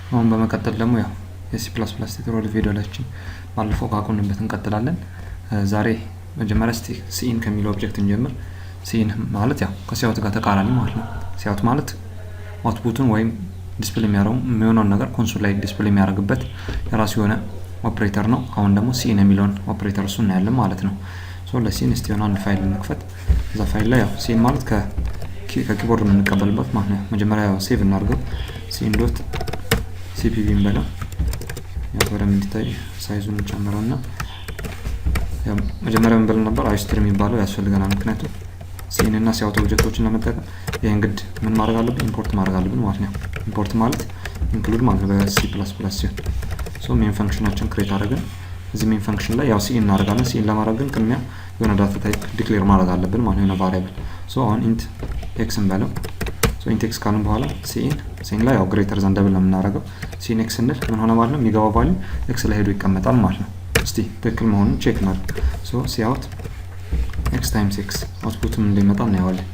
አሁን በመቀጠል ደግሞ ያው የሲ++ ቱቶሪያል ቪዲዮዎችን ባለፈው ካቆምንበት እንቀጥላለን። ዛሬ መጀመሪያ እስቲ ሲኢን ከሚለው ኦብጀክት እንጀምር። ሲኢን ማለት ያው ከሲአውት ጋር ተቃራኒ ማለት ነው። ሲአውት ማለት አውትፑቱን ወይም ዲስፕሌይ የሚሆነውን ነገር ኮንሶል ላይ ዲስፕሌይ የሚያደርግበት የራሱ የሆነ ኦፕሬተር ነው። አሁን ደግሞ ሲኢን የሚለውን ኦፕሬተር እሱ እናያለን ማለት ነው። ሶ ለሲኢን እስቲ የሆነ አንድ ፋይል እንክፈት። እዛ ፋይል ላይ ያው ሲኢን ማለት ከኪቦርድ የምንቀበልበት ማለት ነው። መጀመሪያ ያው ሴቭ እናድርገው። ሲኢን ዶት ሲፒቪ እንበለው። ያው ወደ እንዲታይ ሳይዙን እንጨምረውና ያው መጀመሪያ ምን ብለን ነበር አይስትሪ የሚባለው ያስፈልገናል። ምክንያቱም ሲኢን እና ሲአውት ኦብጀክቶችን ለመጠቀም ይሄን ግድ ምን ማድረግ አለብን? ኢምፖርት ማድረግ አለብን ማለት ነው። ኢምፖርት ማለት ኢንክሉድ ማለት ነው በሲ++ ሲሆን ሶ ሜን ፈንክሽናችን ክሬት አድርገን እዚህ ሜን ፈንክሽን ላይ ያው ሲኢን እናደርጋለን። ሲኢን ለማድረግ ግን ቅድሚያ የሆነ ዳታ ታይፕ ዲክሌር ማድረግ አለብን ማለት ነው፣ የሆነ ቫሪያብል። ሶ አሁን ኢንት ኤክስ እንበለው። ሶ ኢንት ኤክስ ካልን በኋላ ሲኢን ላይ ያው ግሬተር ዘን ደብል ነው የምናደርገው። ሲኢን ኤክስ ስንል ምን ሆነ ማለት ነው? የሚገባው ቫልዩ ኤክስ ላይ ሄዶ ይቀመጣል ማለት ነው። እስቲ ትክክል መሆኑን ቼክ እናድርግ። ሶ ሲአውት ኤክስ ታይምስ ኤክስ አውትፑትም እንደሚመጣ እናየዋለን።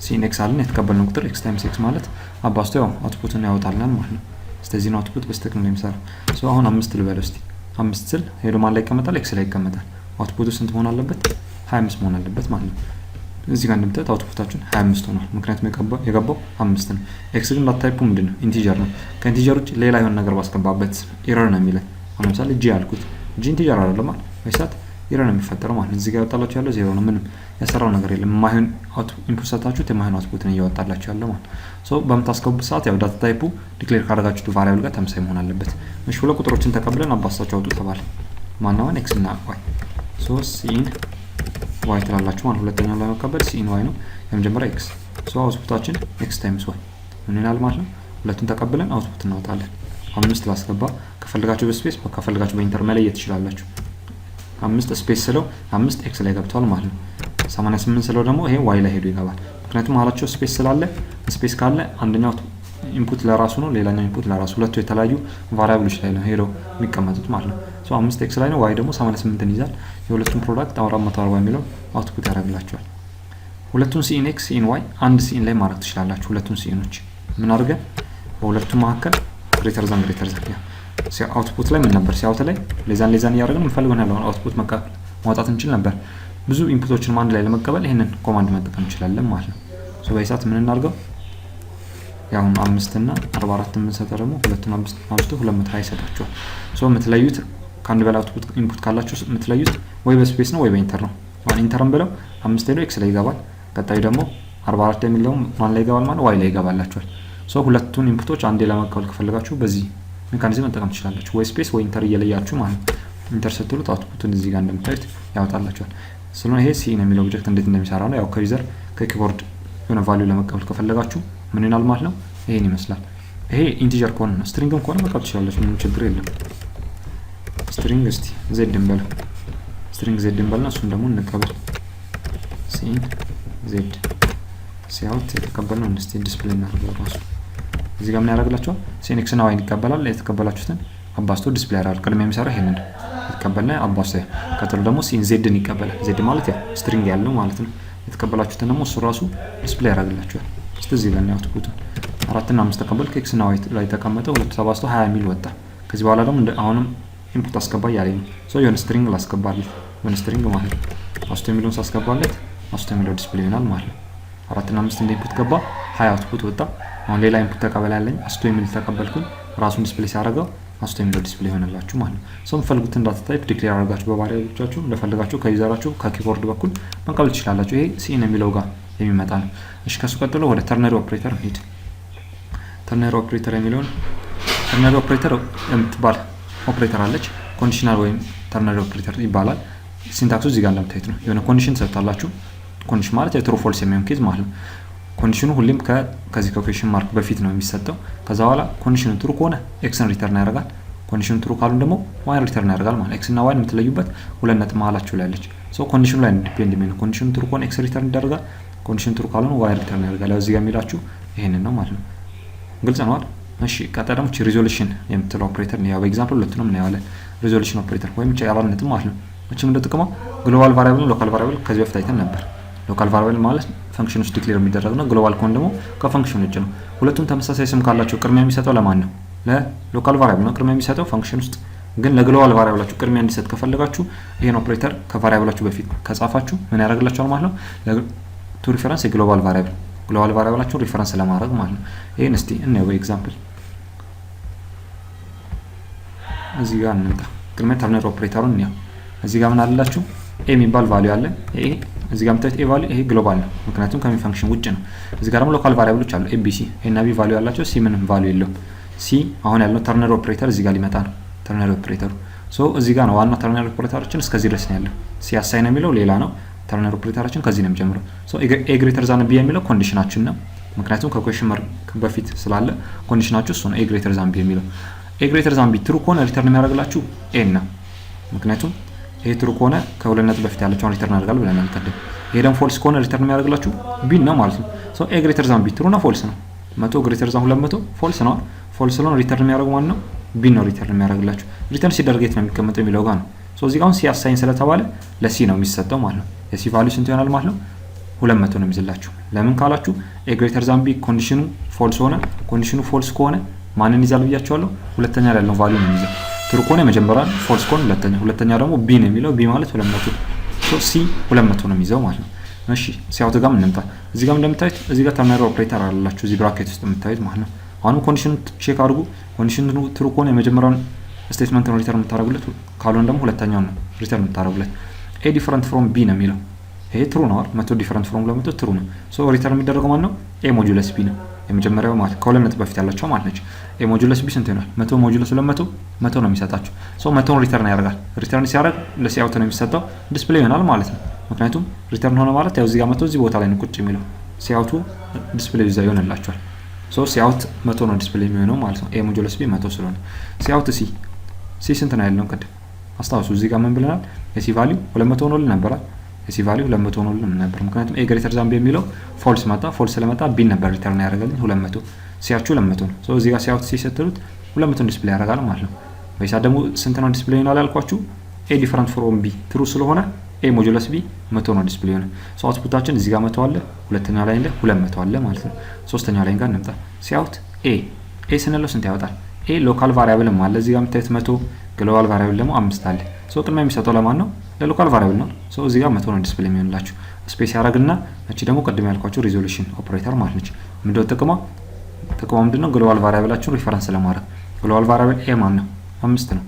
ሲኢን ኤክስ አለን የተቀበልነው ቁጥር ኤክስ ታይምስ ኤክስ ማለት አባስቶ ያው አውትፑትን ያወጣልናል ማለት ነው። ስለዚህ ነው አውትፑት በስተክል ነው የሚሰራው። ሶ አሁን 5 ልበለው እስቲ። 5 ስል ሄዶ ማን ላይ ይቀመጣል? ኤክስ ላይ ይቀመጣል። አውትፑቱ ስንት መሆን አለበት? 25 መሆን አለበት ማለት ነው። እዚህ ጋር እንደምታዩት አውትፑታችን 25 ሆኗል። ምክንያቱም የገባው 5 ነው። ኤክስ ግን ዳታ ምንድን ነው? ኢንቲጀር ነው። ከኢንቲጀር ውጭ ሌላ የሆነ ነገር ባስገባበት ኤረር ነው የሚለን። አሁን ለምሳሌ ጂ አልኩት። ጂ ኢንቲጀር አይደለም ማለት ወይሳት ኤረር ነው የሚፈጠረው ማለት ነው። እዚህ ጋር ያወጣላችሁ ያለው ዜሮ ነው። ምንም ያሰራው ነገር የለም። የማይሆን ኢንፑት ሰጣችሁት የማይሆን አውትፑትን እያወጣላችሁ ያለው ማለት ሶ በምታስገቡት ሰዓት ያው ዳታ ታይፑ ዲክሌር ካደረጋችሁት ቫሪያብል ጋር ተመሳሳይ መሆን አለበት። እሺ ሁለት ቁጥሮችን ተቀብለን አባስታችሁ አውጡ ተባለ። ማናውን ኤክስ እና ዋይ። ሶ ሲኢን ዋይ ትላላችሁ ማለት ሁለተኛውን ለመቀበል ሲኢን ዋይ ነው። የመጀመሪያ ኤክስ። ሶ አውትፑታችን ኤክስ ታይምስ ዋይ ምን ይላል ማለት ነው። ሁለቱን ተቀብለን አውትፑት እናወጣለን። 5 ላስገባ። ከፈልጋችሁ በስፔስ ከፈልጋችሁ በኢንተር መለየት ትችላላችሁ። 5 ስፔስ ስለው 5 ኤክስ ላይ ገብቷል ማለት ነው። 88 ስለው ደግሞ ይሄ ዋይ ላይ ሄዶ ይገባል። ምክንያቱም አላቸው ስፔስ ስላለ ስፔስ ካለ አንደኛው ኢንፑት ለራሱ ነው፣ ሌላኛው ኢንፑት ለራሱ፣ ሁለቱ የተለያዩ ቫሪያብሎች ላይ ነው ሄደው የሚቀመጡት ማለት ነው። ሶ 5 ኤክስ ላይ ነው፣ ዋይ ደግሞ 88ን ይዛል። የሁለቱም ፕሮዳክት 440 የሚለው አውትፑት ያደርግላቸዋል። ሁለቱን ሲኢን ኤክስ ሲኢን ዋይ አንድ ሲኢን ላይ ማድረግ ትችላላችሁ። ሁለቱን ሲኢኖች ምን አድርገን በሁለቱ መካከል ግሬተር ዛን አውትፑት ላይ ምን ነበር? ሲአውት ላይ ሌዛን እያደረግን የምንፈልገውን ያለውን አውትፑት ማውጣት እንችል ነበር። ብዙ ኢንፑቶችን አንድ ላይ ለመቀበል ይሄንን ኮማንድ መጠቀም እንችላለን ማለት ነው። ሶ በይሳት ምን እናድርገው? ያው 5 እና 44 የምንሰጠው ደግሞ 2 እና 5 ማለት 220 ይሰጣችኋል። ሶ የምትለዩት ከአንድ በላይ አውትፑት ኢንፑት ካላችሁ የምትለዩት ወይ በስፔስ ነው ወይ በኢንተር ነው። ማን ኢንተርን ብለው 5 ሄዶ ኤክስ ላይ ይገባል። ቀጣዩ ደግሞ 44 የሚለው ማን ላይ ይገባል ማለት ዋይ ላይ ይገባላችኋል። ሶ ሁለቱን ኢንፑቶች አንዴ ለመቀበል ከፈለጋችሁ በዚህ ሜካኒዝም መጠቀም ትችላላችሁ። ወይ ስፔስ ወይ ኢንተር እየለያችሁ ማለት ነው። ኢንተር ስትሉት አውትፑቱን እዚህ ጋር እንደምታዩት ያወጣላችኋል። ስለሆነ ይሄ ሲኢን የሚለው ኦብጀክት እንዴት እንደሚሰራ ነው። ያው ከዩዘር ከኪቦርድ የሆነ ቫልዩ ለመቀበል ከፈለጋችሁ ምን ይላል ማለት ነው። ይሄን ይመስላል። ይሄ ኢንቲጀር ከሆነ ነው። ስትሪንግም ከሆነ መቀበል ትችላላችሁ፣ ምንም ችግር የለም። ስትሪንግ እስቲ ዜድ እንበለው። ስትሪንግ ዜድ እንበልና እሱን ደግሞ እንቀበል። ሲኢን ዜድ ሲአውት የተቀበልነው እንስቲ ዲስፕሌይ እናደርገው ራሱ እዚህ ጋር ምን ያደርግላችኋል? ሲኢን ኤክስ እና ዋይ ይቀበላል። የተቀበላችሁትን አባስቶ ዲስፕሌይ ያደርጋል። ቅድሚያ የሚሰራው ይሄንን የተቀበልና አባስቶ ቀጥሎ ደግሞ ሲኢን ዜድን ይቀበላል። ዜድ ማለት ያው ስትሪንግ ያለው ማለት ነው። የተቀበላችሁትን ደግሞ እሱ ራሱ ዲስፕሌይ ያደርግላችኋል። እስቲ እዚህ ጋር ነው አውትፑቱን 4 እና 5 ተቀበል ኤክስ እና ዋይ ላይ ተቀመጠ። 2 ተባዝቶ 20 ሚል ወጣ። ከዚህ በኋላ ደግሞ አሁንም ኢንፑት አስገባ ያለኝ ነው። ሶ የሆነ ስትሪንግ ላስገባለት የሆነ ስትሪንግ ማለት ነው። አውስቶ የሚለውን ሳስገባለት አውስቶ የሚለው ዲስፕሌይ ይሆናል ማለት ነው። 4 እና 5 እንደ ኢንፑት ገባ 20 አውትፑት ወጣ። አሁን ሌላ ኢንፑት ተቀበል ያለኝ አውስቶ የሚል ተቀበልኩኝ። ራሱን ዲስፕሌይ ሲያደርገው አውስቶ የሚለው ዲስፕሌይ ይሆንላችሁ ማለት ነው። ሶ የምትፈልጉትን ዳታ ታይፕ ዲክሌር አድርጋችሁ በቫሪያብሎቻችሁ እንደፈለጋችሁ ከዩዘራችሁ ከኪቦርድ በኩል መቀበል ትችላላችሁ። ይሄ ሲኢን የሚለው ጋር የሚመጣ ነው። እሺ ከሱ ቀጥሎ ወደ ተርነሪ ኦፕሬተር እንሂድ። ተርነሪ ኦፕሬተር የሚለውን ተርነሪ ኦፕሬተር የምትባል ኦፕሬተር አለች። ኮንዲሽናል ወይም ተርነሪ ኦፕሬተር ይባላል። ሲንታክሱ እዚህ ጋር እንደምታዩት ነው። የሆነ ኮንዲሽን ሰጥታላችሁ። ኮንዲሽን ማለት የትሩ ፎልስ የሚሆን ኬዝ ማለት ነው። ኮንዲሽኑ ሁሌም ከዚህ ከኩዌሽን ማርክ በፊት ነው የሚሰጠው። ከዛ በኋላ ኮንዲሽኑ ትሩ ከሆነ ኤክስን ሪተርን ያደርጋል። ኮንዲሽኑ ትሩ ካሉ ደግሞ ዋይን ሪተርን ያደርጋል ማለት ኤክስ እና ዋይን የምትለዩበት ሁለት ነጥብ መሀላችሁ ላይ አለች። ሶ ኮንዲሽኑ ላይ ዲፔንድ የሚሆነው ኮንዲሽኑ ትሩ ከሆነ ኤክስ ሪተርን ያደርጋል። ኮንዲሽኑ ትሩ ካልሆነ ዋይን ሪተርን ያደርጋል። ያው እዚህ ጋር የሚላችሁ ይሄንን ነው ማለት ነው። ግልጽ ነው አይደል? እሺ ቀጣይ ደግሞ ሪዞሉሽን የምትለው ኦፕሬተር ነው። ያው በኤግዛምፕል ሁለቱንም እናያለን። ሪዞሉሽን ኦፕሬተር ወይም አራት ነጥብ ማለት ነው። እቺም እንደጥቅመው ግሎባል ቫሪያብል ነው ሎካል ቫሪያብል ከዚህ በፊት አይተን ነበር። ሎካል ቫሪያብል ማለት ፈንክሽን ውስጥ ዲክሌር የሚደረግ ነው። ግሎባል ከሆነ ደግሞ ከፈንክሽን ውጭ ነው። ሁለቱም ተመሳሳይ ስም ካላቸው ቅድሚያ የሚሰጠው ለማን ነው? ለሎካል ቫሪያብል ነው ቅድሚያ የሚሰጠው ፈንክሽን ውስጥ ግን ለግሎባል ቫሪያብላችሁ ቅድሚያ እንዲሰጥ ከፈለጋችሁ ይሄን ኦፕሬተር ከቫሪያብላችሁ በፊት ከጻፋችሁ ምን ያደርግላችኋል ማለት ነው ቱ ሪፈረንስ የግሎባል ቫሪያብላችሁ ሪፈረንስ ለማድረግ ማለት ነው። ይሄን እስቲ እናየው ኤግዛምፕል እዚህ ጋር እንምጣ። ቅድሚያ ተርነሪ ኦፕሬተሩን እንየው። እዚህ ጋር ምን አለላችሁ ኤ የሚባል ቫልዩ አለ። ይሄ እዚህ ጋር የምታዩት ኤ ቫልዩ ይሄ ግሎባል ነው ምክንያቱም ከሜን ፈንክሽን ውጭ ነው። እዚህ ጋር ደግሞ ሎካል ቫሪያብሎች አሉ ኤቢሲ ኤ እና ቢ ቫልዩ አላቸው። ሲ ምንም ቫልዩ የለውም። ሲ አሁን ያለው ተርነሪ ኦፕሬተር እዚህ ጋር ሊመጣ ነው ተርነሪ ኦፕሬተሩ እዚህ ጋር ነው ዋናው ተርነሪ ኦፕሬተራችን እስከዚህ ድረስ ነው ያለው። ሲ አሳይን የሚለው ሌላ ነው ተርነሪ ኦፕሬተራችን ከዚህ ነው የሚጀምረው። ኤ ግሬተር ዛን ቢ የሚለው ኮንዲሽናችን ነው ምክንያቱም ከኩዌሽን ማርክ በፊት ስላለ ኮንዲሽናችሁ እሱ ነው ኤ ግሬተር ዛን ቢ የሚለው። ኤ ግሬተር ዛን ቢ ትሩ ከሆነ ሪተርን የሚያደርግላችሁ ኤ ነው ምክንያቱም ይሄ ትሩ ከሆነ ከሁለት ነጥብ በፊት ያለችውን ሪተርን ያደርጋል ብለናል ቀደም። ይሄ ደግሞ ፎልስ ከሆነ ሪተርን የሚያደርግላችሁ ቢ ነው ማለት ነው። ኤ ግሬተር ዛን ቢ ትሩ ነው ፎልስ ነው 100 ግሬተር ዛን 200 ፎልስ ነው። ፎልስ ስለሆነ ሪተርን የሚያደርግ ማለት ነው ቢ ነው ሪተርን የሚያደርግላችሁ። ሪተርን ሲደረግ የት ነው የሚቀመጠው የሚለው ጋር ነው። እዚህ ጋር አሁን ሲ አሳይን ስለተባለ ለሲ ነው የሚሰጠው ማለት ነው። የሲ ቫልዩ ስንት ይሆናል ማለት ነው 200 ነው የሚይዝላችሁ። ለምን ካላችሁ ኤ ግሬተር ዛን ቢ ኮንዲሽኑ ፎልስ ሆነ ኮንዲሽኑ ፎልስ ከሆነ ማንን ይዛል ብያችኋለሁ ሁለተኛ ላይ ያለው ቫልዩ ነው የሚይዘው። ትሩ ከሆነ የመጀመሪያው ፎልስ ከሆነ ሁለተኛ ደግሞ ቢ ነው የሚለው ቢ ማለት 200 ሲ 200 ነው የሚይዘው ማለት ነው። እሺ ሲያውት ጋር እንምጣ። እዚህ ጋር እንደምታዩት እዚህ ጋር ተርነሪ ኦፕሬተር አላችሁ እዚህ ብራኬት ውስጥ የምታዩት ማለት ነው። አሁን ኮንዲሽኑን ቼክ አድርጉ። ኮንዲሽኑ ትሩ ከሆነ የመጀመሪያውን ስቴትመንት ነው ሪተርን የምታደርጉለት ካልሆነ ደግሞ ሁለተኛውን ነው ሪተርን የምታደርጉለት። ኤ ዲፈረንት ፍሮም ቢ ነው የሚለው ይሄ ትሩ ነው አይደል 100 ዲፈረንት ፍሮም 200 ትሩ ነው። ሪተርን የሚደረገው ማለት ነው ኤ ሞጁለስ ቢ ነው የመጀመሪያው ማለት ከሁለት ነጥብ በፊት ያላቸው ማለት ነች። ኤ ሞጁለስ ቢ ስንት ይሆናል 100 ሞጁለስ 200 100 ነው የሚሰጣችሁ። 100ን ሪተርን ያደርጋል። ሪተርን ሲያደርግ ለሲአውት ነው የሚሰጠው ዲስፕሌይ ይሆናል ማለት ነው ምክንያቱም ሪተርን ሆነ ማለት ያው እዚህ ጋር 100 እዚህ ቦታ ላይ ነው ቁጭ የሚለው ሲአውቱ ዲስፕሌይ ይዛ ይሆንላችኋል። ሲአውት 100 ነው ዲስፕሌይ የሚሆነው ማለት ነው ኤ ሞጁለስ ቢ 100 ስለሆነ። ሲአውት ሲ ስንት ነው ያለው ቅድም አስታውሱ። እዚህ ጋር ምን ብለናል የሲ ቫልዩ 200 ሆኖልን ነበር። የሲ ቫልዩ 200 ሆኖልን ነበር ምክንያቱም ኤ ግሬተር ዛን ቢ የሚለው ፎልስ መጣ። ፎልስ ስለመጣ ቢ ነበር ሪተርን ያደርጋልኝ 200 ሲያችሁ 200 ነው። እዚህ ጋር ሲአውት ሲ ስትሉት 200 ዲስፕሌይ ያደርጋል ማለት ነው። በይሳ ደግሞ ስንት ነው ዲስፕሌይ ይሆናል ያልኳችሁ ኤ ዲፈረንት ፍሮም ቢ ትሩ ስለሆነ ኤ ሞጁለስ ቢ 100 ነው ዲስፕሌይ ሆነ። አውትፑታችን እዚህ ጋር 100 አለ ሁለተኛ ላይ እንደ 200 አለ ማለት ነው። ሶስተኛ ላይ ጋር እንምጣ። ሲአውት ኤ ስንለው ስንት ያወጣል? ኤ ሎካል ቫሪያብልም አለ እዚህ ጋር የምታዩት 100 ግሎባል ቫሪያብል ደግሞ 5 አለ። ቅድሚያ የሚሰጠው ለማን ነው? ለሎካል ቫሪያብል ነው። እዚህ ጋር 100 ነው ዲስፕሌይ የሚሆንላችሁ። ስፔስ ያደርግና እቺ ደግሞ ቅድም ያልኳችሁ ሪዞሉሽን ኦፕሬተር ማለት ነች። ምንድነው ጥቅሟ ምንድነው? ግሎባል ቫሪያብላችሁን ሪፈረንስ ለማድረግ ግሎባል ቫሪያብል ኤ ማን ነው 5 ነው።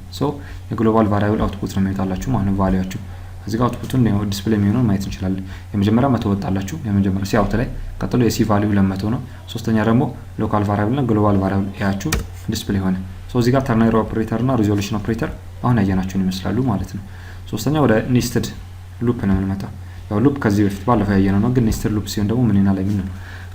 የግሎባል ቫሪያብል አውትፑት ነው የሚወጣላችሁ ማለት ነው ቫልዩአችሁ። እዚህ ጋር አውትፑቱን ዲስፕሌይ የሚሆነውን ማየት እንችላለን። የመጀመሪያ 100 ወጣላችሁ የመጀመሪያ ሲአውት ላይ፣ ቀጥሎ የሲ ቫልዩ 200 ነው። ሶስተኛ ደግሞ ሎካል ቫሪያብል እና ግሎባል ቫሪያብል ኤያችሁ ዲስፕሌይ ሆነ። እዚህ ጋር ተርነሪ ኦፕሬተር እና ሪዞሉሽን ኦፕሬተር አሁን ያየናቸውን ይመስላሉ ማለት ነው። ሶስተኛ ወደ ኔስትድ ሉፕ ነው የምንመጣው። ያው ሉፕ ከዚህ በፊት ባለፈው ያየነው ነው፣ ግን ኔስትድ ሉፕ ሲሆን ደግሞ ምን ይናል ምን ነው?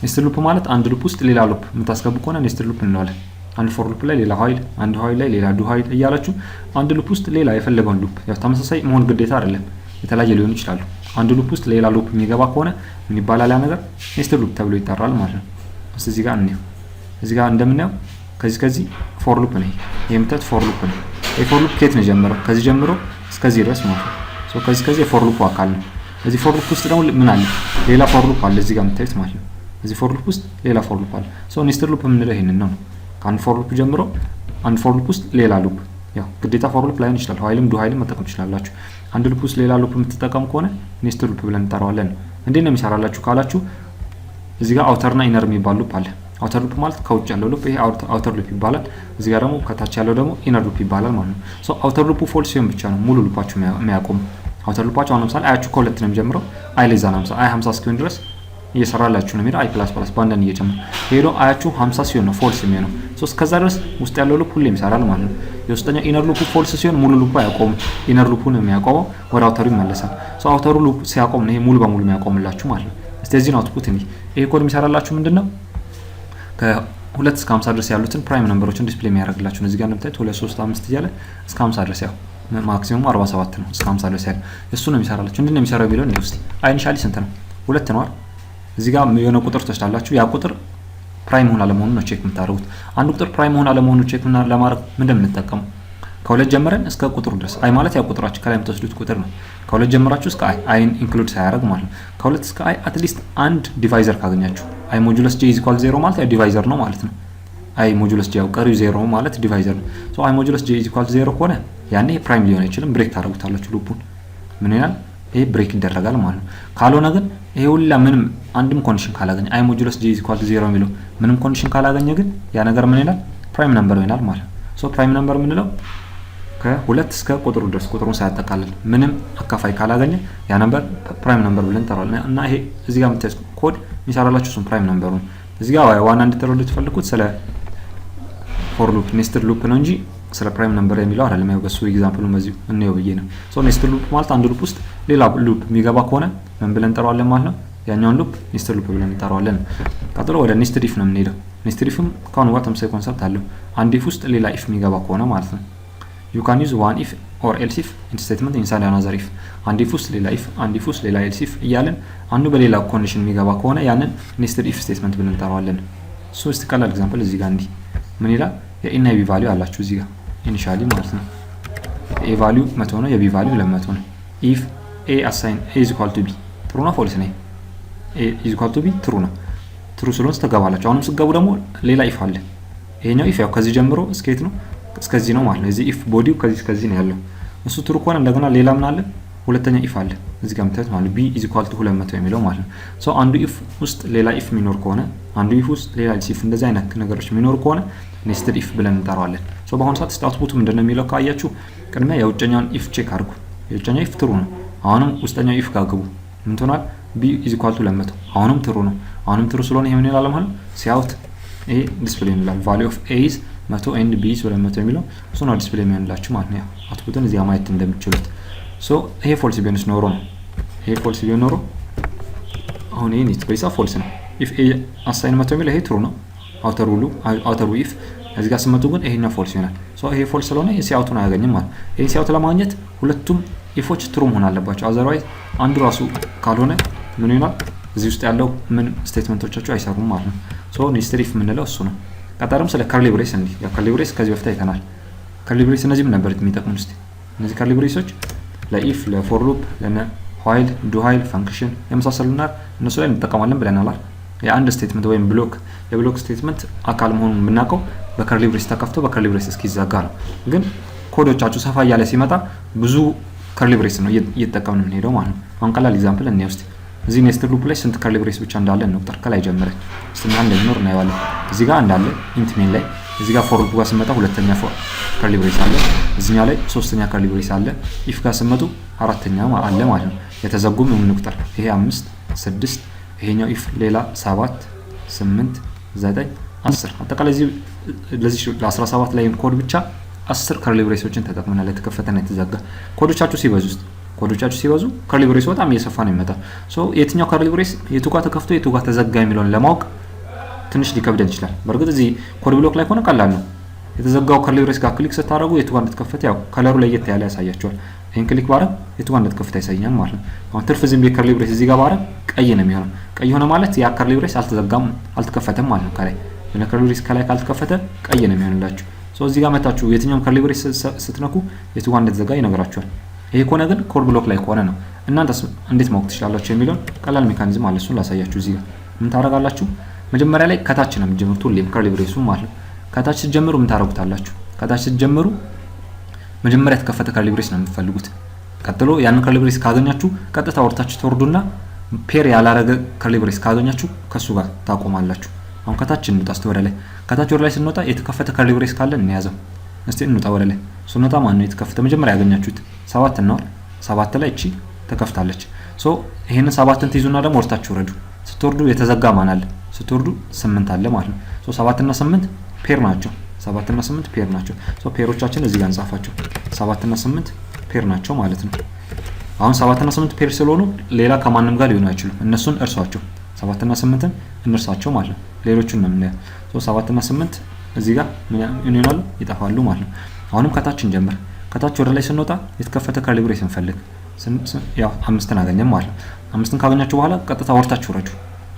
ኔስትድ ሉፕ ማለት አንድ ሉፕ ውስጥ ሌላ ሉፕ የምታስገቡ ከሆነ ኔስትድ ሉፕ እንለዋለን። አንድ ፎር ሉፕ ላይ ሌላ ኋይል፣ አንድ ኋይል ላይ ሌላ ዱ ኋይል እያላችሁ አንድ ሉፕ ውስጥ ሌላ የፈለገውን ሉፕ ያው ተመሳሳይ መሆን ግዴታ አይደለም፣ የተለያየ ሊሆኑ ይችላሉ። አንድ ሉፕ ውስጥ ሌላ ሉፕ የሚገባ ከሆነ ምን ይባላል? ያ ነገር ኔስትድ ሉፕ ተብሎ ይጠራል ማለት ነው። እዚህ ጋር እንየው። እዚህ ጋር እንደምናየው ከዚህ ፎር ሉፕ ነው። ይሄ የምታዩት ፎር ሉፕ ነው። ይሄ ፎር ሉፕ ከየት ነው ጀመረው? ከዚህ ጀምሮ እስከዚህ ድረስ ማለት ነው። ከዚህ የፎር ሉፕ አካል ነው። እዚህ ፎር ሉፕ ውስጥ ደግሞ ምን አለ? ሌላ ፎር ሉፕ አለ እዚህ ጋር የምታዩት ማለት ነው። እዚህ ፎር ሉፕ ውስጥ ሌላ ፎር ሉፕ አለ። ኔስትድ ሉፕ የምንለው ይሄንን ነው። ከአንድ ፎር ሉፕ ጀምሮ አንድ ፎር ሉፕ ውስጥ ሌላ ሉፕ፣ ያው ግዴታ ፎር ሉፕ ላይሆን ይችላል። ኋይልም ዱ ኋይልም መጠቀም ትችላላችሁ። አንድ ሉፕ ውስጥ ሌላ ሉፕ የምትጠቀሙ ከሆነ ኔስትድ ሉፕ ብለን እንጠራዋለን። እንዴት ነው የሚሰራላችሁ ካላችሁ እዚህ ጋር አውተር እና ኢነር የሚባል ሉፕ አለ። አውተር ሉፕ ማለት ከውጭ ያለው ሉፕ ይሄ አውተር ሉፕ ይባላል። እዚህ ጋር ደግሞ ከታች ያለው ደግሞ ኢነር ሉፕ ይባላል ማለት ነው። አውተር ሉፑ ፎልስ ሲሆን ብቻ ነው ሙሉ ሉፓችሁ የሚያቆሙ። አውተር ሉፓችሁ አሁን ለምሳሌ አያችሁ ከሁለት ነው የሚጀምረው። አይ ለዛ ነው 50 እስኪሆን ድረስ እየሰራላችሁ ነው የሚለው አይ ፕላስ በአንዳንድ እየጨመረ ሄዶ አያችሁ 50 ሲሆን ነው ፎልስ የሚሆነው። ከዛ ድረስ ውስጥ ያለው ሉፕ ሁሌም ይሰራል ማለት ነው። የውስጠኛው ኢነር ሉፑ ፎልስ ሲሆን ሙሉ ሉፑ አያቆምም። ኢነር ሉፑ ነው የሚያቆመው፣ ወደ አውተሩ ይመለሳል። አውተሩ ሉፕ ሲያቆም ነው ይሄ ሙሉ በሙሉ የሚያቆምላችሁ ማለት ነው። እዚህ ነው አውትፑት። ይሄ ኮድ የሚሰራላችሁ ምንድነው? ከ2 እስከ 50 ድረስ ያሉትን ፕራይም ነምበሮችን ዲስፕሌይ የሚያደርግላችሁ ነው። እዚህ ጋር እንደምታዩት 2 3 5 እያለ እስከ 50 ድረስ ያው ማክሲሙም 47 ነው። እስከ 50 ድረስ ያለ እሱ ነው የሚሰራላችሁ። ምንድነው የሚሰራው ቢለው ነው እስቲ ኢኒሻሊ ስንት ነው? 2 ነው አይደል? እዚህ ጋር የሆነ ቁጥር ትወስዳላችሁ። ያ ቁጥር ፕራይም ሆነ አለመሆኑን ነው ቼክ የምታደርጉት። አንድ ቁጥር ፕራይም ሆነ አለመሆኑን ቼክ ለማድረግ ምንድነው የምንጠቀመው? ከሁለት ጀምረን እስከ ቁጥሩ ድረስ አይ ማለት ያ ቁጥራችሁ ከላይ የምትወስዱት ቁጥር ነው። ከሁለት ጀምራችሁ እስከ አይን ኢንክሉድ ሳያደርግ ማለት ነው። ከሁለት እስከ አይ አትሊስት አንድ ዲቫይዘር ካገኛችሁ አይ ሞጁለስ j = 0 ማለት ያ ዲቫይዘር ነው ማለት ነው። አይ ሞጁለስ ጄ ቀሪው 0 ማለት ዲቫይዘር ነው። ሶ አይ ሞጁለስ ጄ =0 ከሆነ ያኔ ፕራይም ሊሆን አይችልም። ብሬክ ታደርጉታላችሁ ሉፑን ምን ይላል ይሄ ብሬክ ይደረጋል ማለት ነው። ካልሆነ ግን ይሄ ሁላ ምንም አንድም ኮንዲሽን ካላገኘ አይ ሞጁለስ ጄ =0 የሚለው ምንም ኮንዲሽን ካላገኘ ግን ያ ነገር ምን ይላል ፕራይም ነምበር ይሆናል ማለት ነው። ሶ ፕራይም ነምበር የምንለው ከ2 እስከ ቁጥሩ ድረስ ቁጥሩን ሳያጠቃልል ምንም አካፋይ ካላገኘ ያ ነምበር ፕራይም ነምበር ብለን እንጠራዋለን። እና ይሄ እዚህ ጋር የምታዩት ኮድ የሚሰራላችሁ እሱን ፕራይም ነምበሩ ነው። እዚህ ጋር ዋና እንድትረዱት ትፈልጉት ስለ ፎር ሉፕ ኔስትድ ሉፕ ነው እንጂ ስለ ፕራይም ነምበር የሚለው አይደለም። ያው በሱ ኤግዛምፕሉን በዚሁ እንየው ብዬ ነው። ሶ ኔስትድ ሉፕ ማለት አንድ ሉፕ ውስጥ ሌላ ሉፕ የሚገባ ከሆነ ምን ብለን እንጠራዋለን ማለት ነው? ያኛውን ሉፕ ኔስትድ ሉፕ ብለን እንጠራዋለን። ቀጥሎ ወደ ኔስትድ ኢፍ ነው የምንሄደው። ኔስትድ ኢፍም ከአሁኑ ጋር ተመሳሳይ ኮንሰፕት አለው። አንድ ኢፍ ውስጥ ሌላ ኢፍ የሚገባ ከሆነ ማለት ነው። ዩ ካን ዩዝ ዋን ኢፍ ኦር ኤልስ ኢፍ ኢን ስቴትመንት ኢንሳይድ አናዘር ኢፍ። አንድ ኢፍ ውስጥ ሌላ ኢፍ፣ አንድ ኢፍ ውስጥ ሌላ ኤልስ ኢፍ እያለን አንዱ በሌላ ኮንዲሽን የሚገባ ከሆነ ያንን ኔስትድ ኢፍ ስቴትመንት ብለን እንጠራዋለን። ሶስት ቀላል ኤግዛምፕል እዚህ ጋር እንዲህ ምን ይላል? የኤ እና የቢ ቫልዩ አላችሁ እዚህ ጋር ኢኒሻሊ ማለት ነው። የኤ ቫልዩ 100 ነው፣ የቢ ቫልዩ 200 ነው። ኢፍ ኤ አሳይን ኤ ኢዝ ኢኳል ቱ ቢ ትሩ ነው ፎልስ ነው? ኤ ኢዝ ኢኳል ቱ ቢ ትሩ ነው። ትሩ ስለሆነ ትገባላችሁ። አሁንም ስትገቡ ደግሞ ሌላ ኢፍ አለ። ይሄኛው ኢፍ ያው ከዚህ ጀምሮ እስከየት ነው? እስከዚህ ነው ማለት ነው። እዚህ ኢፍ ቦዲው ከዚህ እስከዚህ ነው ያለው። እሱ ትሩ ከሆነ እንደገና ሌላ ምን አለ? ሁለተኛ ኢፍ አለ እዚህ ጋር የምታዩት ማለት ቢ ኢዝ ኢኳል ቱ 200 የሚለው ማለት ነው። ሶ አንዱ ኢፍ ውስጥ ሌላ ኢፍ የሚኖር ከሆነ አንዱ ኢፍ ውስጥ ሌላ ኢፍ እንደዚህ አይነት ነገሮች የሚኖር ከሆነ ኔስትድ ኢፍ ብለን እንጠራዋለን። ሶ በአሁኑ ሰዓት አውትፑቱ ምንድነው የሚለው ካያችሁ ቅድሚያ የውጨኛውን ኢፍ ቼክ አድርጉ። የውጨኛው ኢፍ ትሩ ነው። አሁንም ውስጠኛው ኢፍ ጋር ግቡ። ምን ትሆናል? ቢ ኢዝ ኢኳል ቱ 200 አሁንም ትሩ ነው። አሁንም ትሩ ስለሆነ ይሄ ምን ይላል ማለት ነው? ሲአውት ኤ ዲስፕሌይ ይላል። ቫልዩ ኦፍ ኤ ኢዝ 100 ኤንድ ቢ ኢዝ 200 የሚለው እሱ ነው ዲስፕሌይ የሚሆንላችሁ ማለት ነው። አውትፑቱን እዚህ ማየት እንደምትችሉት። ሶ ይሄ ፎልስ ቢሆንስ ኖሮ ነው። ይሄ ፎልስ ቢሆን ኖሮ አሁን ይሄ ኔት በይሳ ፎልስ ነው። ኢፍ ኤ አሳይን 100 የሚለው ይሄ ትሩ ነው። አውተሩ ኢፍ እዚህ ጋር ስመጡ ግን ይሄኛው ፎልስ ይሆናል። ሶ ይሄ ፎልስ ስለሆነ ሲአውቱን አያገኝም ማለት። ይሄ ሲአውት ለማግኘት ሁለቱም ኢፎች ትሩ መሆን አለባቸው። አዘርዋይዝ አንዱ ራሱ ካልሆነ ምን ይሆናል? እዚህ ውስጥ ያለው ምን ስቴትመንቶቻቸው አይሰሩም ማለት ነው። ሶ ኔስትድ ኢፍ የምንለው እሱ ነው። ቀጣሪም ስለ ከርሊ ብሬስ እንዲህ ያ ከርሊ ብሬስ ከዚህ በፊት አይተናል። ከርሊ ብሬስ እነዚህ ምን ነበር የሚጠቅሙን እስቲ? እነዚህ ከርሊ ብሬሶች ለኢፍ፣ ለፎር ሉፕ፣ ለነ ዋይል፣ ዱ ዋይል፣ ፈንክሽን የመሳሰሉና እነሱ ላይ እንጠቀማለን ብለናል አይደል? የአንድ ስቴትመንት ወይም ብሎክ የብሎክ ስቴትመንት አካል መሆኑን የምናውቀው በከርሊ ብሬስ ተከፍቶ በከርሊ ብሬስ እስኪዘጋ ነው። ግን ኮዶቻችሁ ሰፋ እያለ ሲመጣ ብዙ ከርሊ ብሬስ ነው እየተጠቀምን የምንሄደው ማለት ነው። አሁን ቀላል ኤግዛምፕል እንየው እስቲ። እዚህ ኔስትድ ሉፕ ላይ ስንት ከርሊ ብሬስ ብቻ እንዳለ እንቁጠር። ከላይ ጀምረን እስቲ አንድ እንደሚኖር እናየዋለን። እዚህ ጋር እንዳለ ኢንት ሜን ላይ እዚህ ጋር ፎር ሉፕ ጋር ስንመጣ ሁለተኛ ከርሊ ብሬስ አለ። እዚህኛው ላይ ሶስተኛ ከርሊ ብሬስ አለ። ኢፍ ጋር ስንመጡ አራተኛ አለ ማለት ነው። የተዘጉም እንቁጠር። ይሄ 5 6 ይሄኛው ኢፍ ሌላ 7 8 9 10 አጠቃላይ እዚህ ለዚህ ለ17 ላይ ኮድ ብቻ 10 ከርሊ ብሬሶችን ተጠቅመናል። የተከፈተና የተዘጋ ኮዶቻችሁ ሲበዙ ከርሊ ብሬስ በጣም እየሰፋ ነው የሚመጣው። ሶ የትኛው ከርሊ ብሬስ የቱ ጋር ተከፍቶ የቱ ጋር ተዘጋ የሚለውን ለማወቅ ትንሽ ሊከብደን ይችላል። በእርግጥ እዚህ ኮድ ብሎክ ላይ ሆነ ቀላል ነው። የተዘጋው ከርሊ ብሬስ ጋር ክሊክ ስታደርጉ የቱ ጋር እንደተከፈተ ያው ከለሩ ለየት ያለ ያሳያችኋል። ይሄን ክሊክ ባረግ የቱ ጋር እንደተከፈተ ያሳየኛል ማለት ነው። አሁን ትርፍ ዝም ብዬ ከርሊ ብሬስ እዚህ ጋር ባረግ ቀይ ነው የሚሆነው። ቀይ ሆነ ማለት ያ ከርሊ ብሬስ አልተዘጋም አልተከፈተም ማለት ነው። ከላይ የሆነ ከርሊ ብሬስ ከላይ ካልተከፈተ ቀይ ነው የሚሆንላችሁ። ሶ እዚህ ጋር መታችሁ የትኛውም ከርሊ ብሬስ ስትነኩ የቱ ጋር እንደተዘጋ ይነግራችኋል። ይሄ ከሆነ ግን ኮድ ብሎክ ላይ ከሆነ ነው። እናንተስ እንዴት ማወቅ ትችላላችሁ የሚለውን ቀላል ሜካኒዝም አለ። እሱን ላሳያችሁ። እዚህ ጋር ምን ታደርጋላችሁ? መጀመሪያ ላይ ከታች ነው የምትጀምሩት ሁሌም ከርሊ ብሬሱ ማለት ነው። ከታች ስትጀምሩ ምን ታደርጉታላችሁ? ከታች ስትጀምሩ መጀመሪያ የተከፈተ ከርሊ ብሬስ ነው የምትፈልጉት። ቀጥሎ ያንን ከርሊ ብሬስ ካገኛችሁ ቀጥታ ወርታችሁ ትወርዱና ፔር ያላረገ ከርሊ ብሬስ ካገኛችሁ ከሱ ጋር ታቆማላችሁ። አሁን ከታች እንውጣ እስቲ ወደ ላይ። ከታች ወደ ላይ ስንወጣ የተከፈተ ከርሊ ብሬስ ካለ እንያዘው። እስቲ እንውጣ ወደ ላይ። ስንወጣ ማን ነው የተከፈተ? መጀመሪያ ያገኛችሁት 7 ነው። 7 ላይ እቺ ተከፍታለች። ሶ ይሄንን 7ን ትይዙና ደግሞ ወርታችሁ ወረዱ። ስትወርዱ የተዘጋ ማን አለ? ስትወርዱ 8 አለ ማለት ነው። ሶ 7 እና 8 ፔር ናቸው። 7 እና 8 ፔር ናቸው። ሶ ፔሮቻችን እዚህ ጋር እንጻፋቸው። 7 እና 8 ፔር ናቸው ማለት ነው። አሁን 7 እና 8 ፔር ስለሆኑ ሌላ ከማንም ጋር ሊሆኑ አይችሉም። እነሱን እርሷቸው። 7 እና 8ን እንርሳቸው ማለት ነው። ሌሎቹን ነው የምናየው። ሶ 7 እና 8 እዚህ ጋር ምን ይሆናሉ? ይጠፋሉ ማለት ነው። አሁንም ከታች እንጀምር። ከታች ወደ ላይ ስንወጣ የተከፈተ ከርሊ ብሬስ እንፈልግ። ያው 5ን አገኘን ማለት ነው። 5ን ካገኛችሁ በኋላ ቀጥታ ወርታችሁ ወረዱ።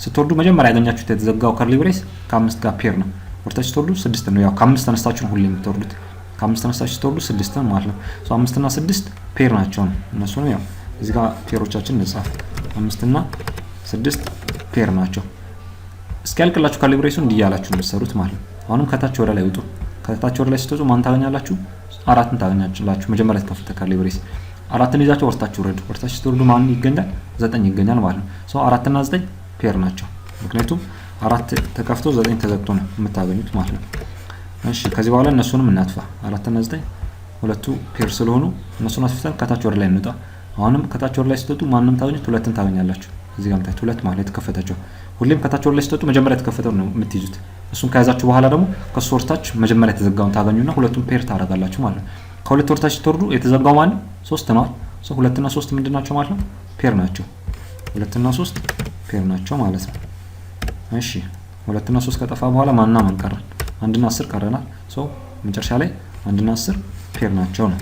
ስትወርዱ መጀመሪያ ያገኛችሁት የተዘጋው ከርሊ ብሬስ ከ5 ጋር ፔር ነው። ወርታችሁ ስትወርዱ 6 ነው። ያው ከ5 ተነስታችሁ ሁሌ የምትወርዱት ከ5 ተነስታችሁ ስትወርዱ 6 ነው ማለት ነው። ሶ 5 እና 6 ፔር ናቸው ነው። እነሱ ነው ያው እዚህ ጋር ፔሮቻችን እንጻፍ። 5 እና 6 ፔር ናቸው። እስኪያልቅላችሁ ካልኩሌሽኑ እንዲህ ያላችሁ ነው የምትሰሩት ማለት ነው። አሁንም ከታች ወደ ላይ ውጡ። ከታች ወደ ላይ ስትወጡ ማን ታገኛላችሁ? 4ን ታገኛላችሁ። መጀመሪያ የተከፈተ ካልኩሌሽን 4ን ይዛችሁ ወርታችሁ ወረዱ። ወርታችሁ ስትወርዱ ማን ይገኛል? 9 ይገኛል ማለት ነው። 4 እና 9 ፔር ናቸው። ምክንያቱም 4 ተከፍቶ 9 ተዘግቶ ነው የምታገኙት ማለት ነው። እሺ ከዚህ በኋላ እነሱንም እናጥፋ። 4 እና 9 ሁለቱ ፔር ስለሆኑ እነሱን አስፍተን ከታች ወደ ላይ እንውጣ። አሁንም ከታች ወደ ላይ ስትወጡ ማንንም ታገኙት? 2ን ታገኛላችሁ። እዚህ ጋር ምታዩት 2 ማለት የተከፈተችው። ሁሌም ከታች ወደ ላይ ስትወጡ መጀመሪያ የተከፈተው ነው የምትይዙት። እሱን ከያዛችሁ በኋላ ደግሞ ከሱ ወርታች መጀመሪያ የተዘጋውን ታገኙና ሁለቱን ፔር ታደርጋላችሁ ማለት ነው። ከሁለት ወርታች ስትወርዱ የተዘጋው ማለት 3 ነው። 2 እና 3 ምንድናቸው ማለት ነው? ፔር ናቸው። 2 እና 3 ፔር ናቸው ማለት ነው። እሺ 2 እና 3 ከጠፋ በኋላ ማንና ማን ቀረን? 1 እና 10 ቀረናል። መጨረሻ ላይ 1 እና 10 ፔር ናቸው ነው።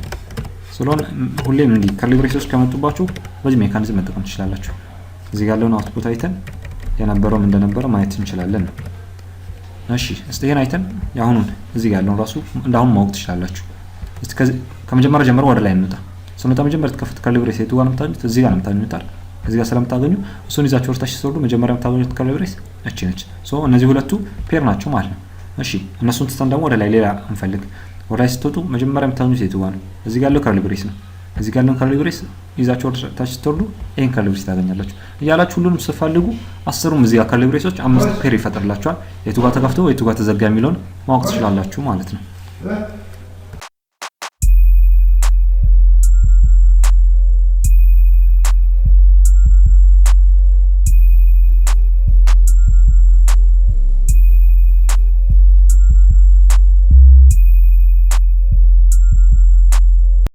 ስለሆነ ሁሌም እንዲህ ከርሊ ብሬሶች ከመጡባችሁ በዚህ ሜካኒዝም መጠቀም ትችላላችሁ። እዚህ ጋር ያለውን አውትፑት አይተን የነበረውም እንደነበረ ማየት እንችላለን ነው። እሺ እስቲ ይሄን አይተን ያሁኑን እዚህ ጋር ያለውን ራሱ እንዳሁን ማወቅ ትችላላችሁ። እስቲ ከመጀመሪያ ጀምሮ ወደ ላይ እንውጣ። ስንወጣ መጀመሪያ ተከፍተ ከርሊ ብሬስ የቱ ጋር ነው የምታገኙት? እዚህ ጋር ነው የምታገኙት። እዚህ ጋር ስለምታገኙ እሱን ይዛችሁ ወርታችሁ ስትወርዱ መጀመሪያ የምታገኙት ከርሊ ብሬስ እቺ ነች። እነዚህ ሁለቱ ፔር ናቸው ማለት ነው። እሺ እነሱን ትተን ደግሞ ወደ ላይ ሌላ እንፈልግ። ወደ ላይ ስትወጡ መጀመሪያ የምታገኙት የቱ ጋር ነው? እዚህ ጋር ያለው ከርሊ ብሬስ ነው። እዚህ ጋር ያለው ከርሊ ብሬስ ይዛችሁ ወርታችሁ ስትወርዱ ይሄን ከርሊ ብሬስ ታገኛላችሁ። እያላችሁ ሁሉንም ስትፈልጉ 10ሩም እዚህ ጋር ከርሊ ብሬሶች 5 ፔር ይፈጥርላችኋል። የቱ ጋር ተከፍቶ የቱ ጋር ተዘጋ የሚለውን ማወቅ ትችላላችሁ ማለት ነው።